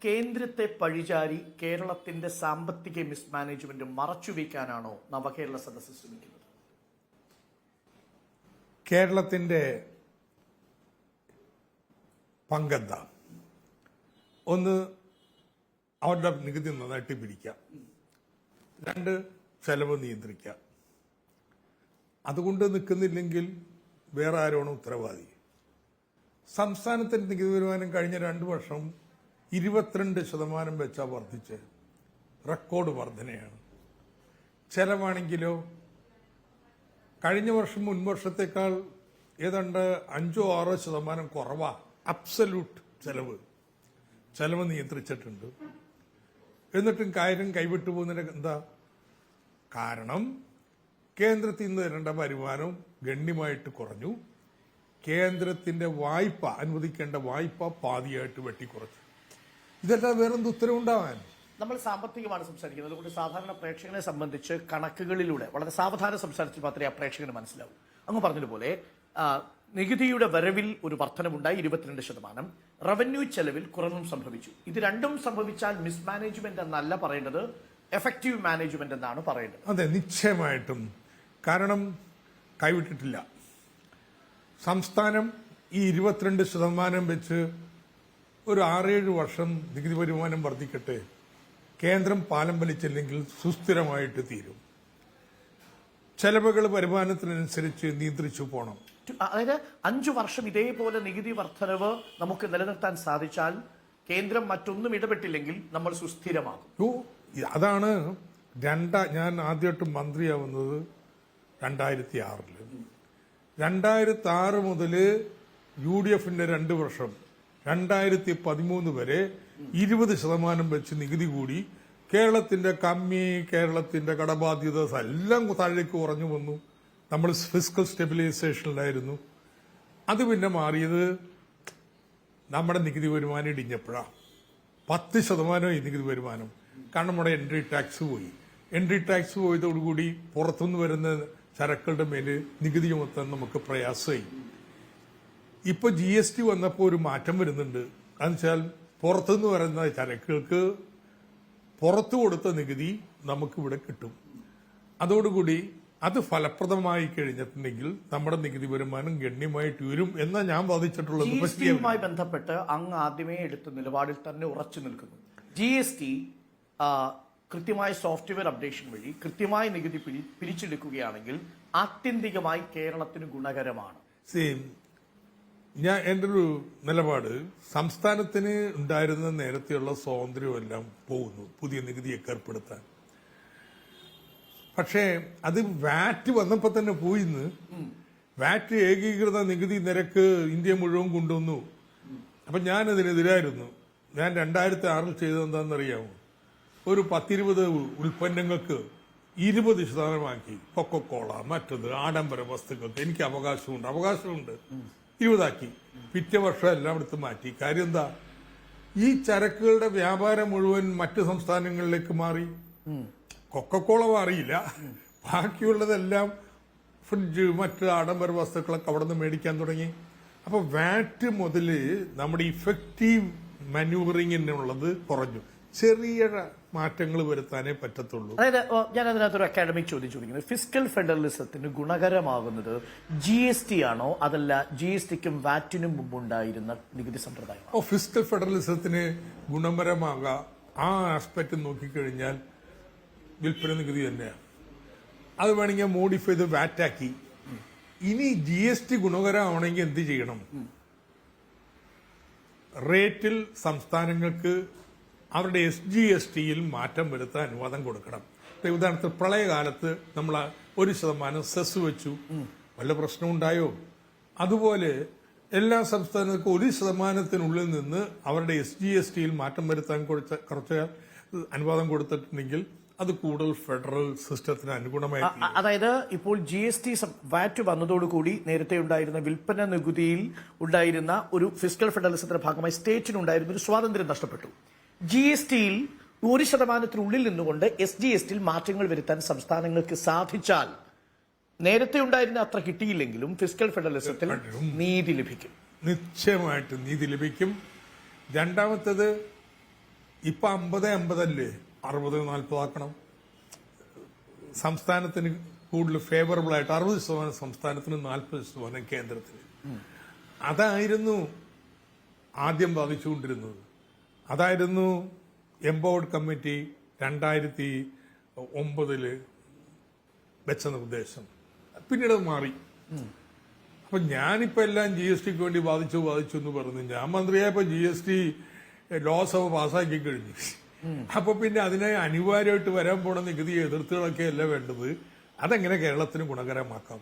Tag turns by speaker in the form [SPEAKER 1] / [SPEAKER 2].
[SPEAKER 1] കേന്ദ്രത്തെ പഴിചാരി കേരളത്തിന്റെ സാമ്പത്തിക മിസ്മാനേജ്മെന്റ് മറച്ചുവെക്കാനാണോ നവകേരള സദസ്സ് ശ്രമിക്കുന്നത്?
[SPEAKER 2] കേരളത്തിന്റെ പങ്കെന്താ? ഒന്ന്, അവരുടെ നികുതി നന്നായിട്ട് പിരിക്കാം. രണ്ട്, ചെലവ് നിയന്ത്രിക്കാം. അതുകൊണ്ട് നിൽക്കുന്നില്ലെങ്കിൽ വേറെ ആരാണ് ഉത്തരവാദി? സംസ്ഥാനത്തിന്റെ നികുതി വരുമാനം കഴിഞ്ഞ 2 വർഷം 22% വെച്ചാ വർദ്ധിച്ച് റെക്കോർഡ് വർധനയാണ്. ചെലവാണെങ്കിലോ കഴിഞ്ഞ വർഷം മുൻവർഷത്തേക്കാൾ ഏതാണ്ട് 5-6% കുറവാ. അബ്സല്യൂട്ട് ചെലവ് നിയന്ത്രിച്ചിട്ടുണ്ട്. എന്നിട്ടും കാര്യം കൈവിട്ടു പോകുന്നതിന് എന്താ കാരണം? കേന്ദ്രത്തിൽ നിന്ന് തരേണ്ട വരുമാനം ഗണ്യമായിട്ട് കുറഞ്ഞു. കേന്ദ്രത്തിന്റെ വായ്പ, അനുവദിക്കേണ്ട വായ്പ പാതിയായിട്ട് വെട്ടിക്കുറച്ചു. ഇതെല്ലാം വേറെന്ത് ഉത്തരവുണ്ടാവാൻ?
[SPEAKER 1] നമ്മൾ സാമ്പത്തികമാണ് സംസാരിക്കുന്നത്. അതുകൊണ്ട് സാധാരണ പ്രേക്ഷകനെ സംബന്ധിച്ച് കണക്കുകളിലൂടെ വളരെ സാവധാനം സംസാരിച്ച് മാത്രമേ ആ പ്രേക്ഷകന് മനസ്സിലാവൂ. അങ്ങ് പറഞ്ഞതുപോലെ നികുതിയുടെ വരവിൽ ഒരു വർധനവുണ്ടായി 22%. റവന്യൂ ചെലവിൽ കുറവും സംഭവിച്ചു. ഇത് രണ്ടും സംഭവിച്ചാൽ മിസ്മാനേജ്മെന്റ് എന്നല്ല പറയേണ്ടത്, എഫക്റ്റീവ് മാനേജ്മെന്റ് എന്നാണ് പറയേണ്ടത്.
[SPEAKER 2] അതെ, നിശ്ചയമായിട്ടും. കാരണം കൈവിട്ടിട്ടില്ല. സംസ്ഥാനം ഈ 22% വെച്ച് ഒരു 6-7 വർഷം നികുതി വരുമാനം വർദ്ധിക്കട്ടെ. കേന്ദ്രം പാലം വലിച്ചില്ലെങ്കിൽ സുസ്ഥിരമായിട്ട് തീരും. ചെലവുകൾ വരുമാനത്തിനനുസരിച്ച് നിയന്ത്രിച്ചു പോകണം.
[SPEAKER 1] അതായത് 5 വർഷം ഇതേപോലെ നികുതി വർധനവ് നമുക്ക് നിലനിർത്താൻ സാധിച്ചാൽ കേന്ദ്രം മറ്റൊന്നും ഇടപെട്ടില്ലെങ്കിൽ നമ്മൾ സുസ്ഥിരമാകും.
[SPEAKER 2] അതാണ് ഞാൻ ആദ്യമായിട്ട് മന്ത്രിയാവുന്നത് 2006. 2006 മുതൽ UDFന്റെ 2 വർഷം 2013 വരെ 20% വെച്ച് നികുതി കൂടി. കേരളത്തിന്റെ കമ്മി, കേരളത്തിന്റെ കടബാധ്യത എല്ലാം താഴേക്ക് കുറഞ്ഞു വന്നു. നമ്മൾ ഫിസ്ക്കൽ സ്റ്റെബിലൈസേഷനിലായിരുന്നു. അത് പിന്നെ മാറിയത് നമ്മുടെ നികുതി വരുമാനം ഇടിഞ്ഞപ്പോഴാണ്. 10% ഈ നികുതി വരുമാനം. കാരണം നമ്മുടെ എൻട്രി ടാക്സ് പോയി. എൻട്രി ടാക്സ് പോയതോടുകൂടി പുറത്തുനിന്ന് വരുന്ന ചരക്കുകളുടെ മേല് നികുതി ചുമത്താൻ നമുക്ക് പ്രയാസമായി. ഇപ്പൊ GST വന്നപ്പോൾ ഒരു മാറ്റം വരുന്നുണ്ട്. എന്നുവെച്ചാൽ പുറത്തുനിന്ന് വരുന്ന ചരക്കുകൾക്ക് പുറത്തു കൊടുത്ത നികുതി നമുക്കിവിടെ കിട്ടും. അതോടുകൂടി അത് ഫലപ്രദമായി കഴിഞ്ഞിട്ടുണ്ടെങ്കിൽ നമ്മുടെ നികുതി വരുമാനം ഗണ്യമായിട്ട് വരും എന്നാണ് ഞാൻ വാദിച്ചിട്ടുള്ളത്.
[SPEAKER 1] GSTയുമായി ബന്ധപ്പെട്ട് അങ്ങ് ആദ്യമേ എടുത്ത നിലപാടിൽ തന്നെ ഉറച്ചു നിൽക്കുന്നു. GST കൃത്യമായ സോഫ്റ്റ്വെയർ അപ്ഡേഷൻ വഴി കൃത്യമായ നികുതി പിരിച്ചെടുക്കുകയാണെങ്കിൽ ആത്യന്തികമായി കേരളത്തിന് ഗുണകരമാണ്.
[SPEAKER 2] എന്റെ ഒരു നിലപാട്, സംസ്ഥാനത്തിന് ഉണ്ടായിരുന്ന നേരത്തെയുള്ള സ്വാതന്ത്ര്യമെല്ലാം പോകുന്നു പുതിയ നികുതിയൊക്കെ ഏർപ്പെടുത്താൻ. പക്ഷേ അത് വാറ്റ് വന്നപ്പോ തന്നെ പോയിന്ന്. വാറ്റ് ഏകീകൃത നികുതി നിരക്ക് ഇന്ത്യ മുഴുവൻ കൊണ്ടുവന്നു. അപ്പൊ ഞാൻ അതിനെതിരായിരുന്നു. ഞാൻ 2006 ചെയ്തതെന്താണെന്നറിയാമോ? ഒരു 10-20 ഉൽപ്പന്നങ്ങൾക്ക് 20% കൊക്കക്കോള, മറ്റത് ആഡംബര വസ്തുക്കൾക്ക് എനിക്ക് അവകാശമുണ്ട് 20 പിറ്റേ വർഷം എല്ലാം എടുത്ത് മാറ്റി. കാര്യം എന്താ? ഈ ചരക്കുകളുടെ വ്യാപാരം മുഴുവൻ മറ്റ് സംസ്ഥാനങ്ങളിലേക്ക് മാറി. കൊക്കക്കോള മാറിയില്ല, ബാക്കിയുള്ളതെല്ലാം ഫ്രിഡ്ജ്, മറ്റ് ആഡംബര വസ്തുക്കളൊക്കെ അവിടെ നിന്ന് മേടിക്കാൻ തുടങ്ങി. അപ്പൊ വാറ്റ് മുതല് നമ്മുടെ ഇഫക്റ്റീവ് മാനൂവറിങ്ങിനുള്ളത് കുറഞ്ഞു. ചെറിയ മാറ്റങ്ങൾ വരുത്താനേ പറ്റത്തുള്ളൂ.
[SPEAKER 1] അതായത് ഞാൻ അതിനകത്തൊരു അക്കാഡമിക് ചോദ്യം ചോദിക്കുന്നത്, ഫിസ്ക്കൽ ഫെഡറലിസത്തിന് ഗുണകരമാകുന്നത് GST ആണോ, അതല്ല GSTക്കും വാറ്റിനും മുമ്പുണ്ടായിരുന്ന നികുതി സമ്പ്രദായം?
[SPEAKER 2] ഫിസ്ക്കൽ ഫെഡറലിസത്തിന് ഗുണകരമാകാം. ആ ആസ്പെക്ട് നോക്കിക്കഴിഞ്ഞാൽ വിൽപ്പന നികുതി തന്നെയാണ്. അത് വേണമെങ്കിൽ മോഡിഫൈ ചെയ്ത് വാറ്റാക്കി. ഇനി GST ഗുണകരമാണെങ്കിൽ എന്ത് ചെയ്യണം? റേറ്റിൽ സംസ്ഥാനങ്ങൾക്ക് അവരുടെ SGSTയിൽ മാറ്റം വരുത്താൻ അനുവാദം കൊടുക്കണം. ഉദാഹരണത്തിന് പ്രളയകാലത്ത് നമ്മൾ 1% സെസ് വെച്ചു, വല്ല പ്രശ്നം ഉണ്ടായോ? അതുപോലെ എല്ലാ സംസ്ഥാനങ്ങൾക്കും 1%-നുള്ളിൽ നിന്ന് അവരുടെ SGSTയിൽ മാറ്റം വരുത്താൻ കുറച്ച് അനുവാദം കൊടുത്തിട്ടുണ്ടെങ്കിൽ അത് കൂടുതൽ ഫെഡറൽ സിസ്റ്റത്തിന് അനുഗുണമായി.
[SPEAKER 1] അതായത് ഇപ്പോൾ GST വാറ്റ് വന്നതോടുകൂടി നേരത്തെ ഉണ്ടായിരുന്ന വിൽപ്പന നികുതിയിൽ ഉണ്ടായിരുന്ന ഒരു ഫിസ്ക്കൽ ഫെഡറലിസത്തിന്റെ ഭാഗമായി സ്റ്റേറ്റിനുണ്ടായിരുന്ന ഒരു സ്വാതന്ത്ര്യം നഷ്ടപ്പെട്ടു. GSTയിൽ 1%-നുള്ളിൽ നിന്നുകൊണ്ട് SGSTയിൽ മാറ്റങ്ങൾ വരുത്താൻ സംസ്ഥാനങ്ങൾക്ക് സാധിച്ചാൽ നേരത്തെ ഉണ്ടായിരുന്ന അത്ര കിട്ടിയില്ലെങ്കിലും ഫിസ്ക്കൽ ഫെഡറലിസത്തിൽ നീതി ലഭിക്കും.
[SPEAKER 2] നിശ്ചയമായിട്ട് നീതി ലഭിക്കും. രണ്ടാമത്തേത് ഇപ്പൊ 50-50 60-40 ആക്കണം. സംസ്ഥാനത്തിന് കൂടുതൽ ഫേവറബിൾ ആയിട്ട് 60% സംസ്ഥാനത്തിന്, 40% കേന്ദ്രത്തിന്. അതായിരുന്നു ആദ്യം ബാധിച്ചുകൊണ്ടിരുന്നത്. അതായിരുന്നു എംപവേർഡ് കമ്മിറ്റി 2009 വെച്ച നിർദ്ദേശം. പിന്നീട് അത് മാറി. അപ്പൊ ഞാനിപ്പോ എല്ലാം GST വേണ്ടി ബാധിച്ചു എന്ന് പറഞ്ഞു. ഞാൻ മന്ത്രിയായപ്പോ GST ലോക്സഭ പാസ്സാക്കി കഴിഞ്ഞു. അപ്പൊ പിന്നെ അതിനെ അനിവാര്യമായിട്ട് വരാൻ പോണ നികുതി എതിർത്തുകളൊക്കെ അല്ല വേണ്ടത്. അതെങ്ങനെ കേരളത്തിന് ഗുണകരമാക്കാം?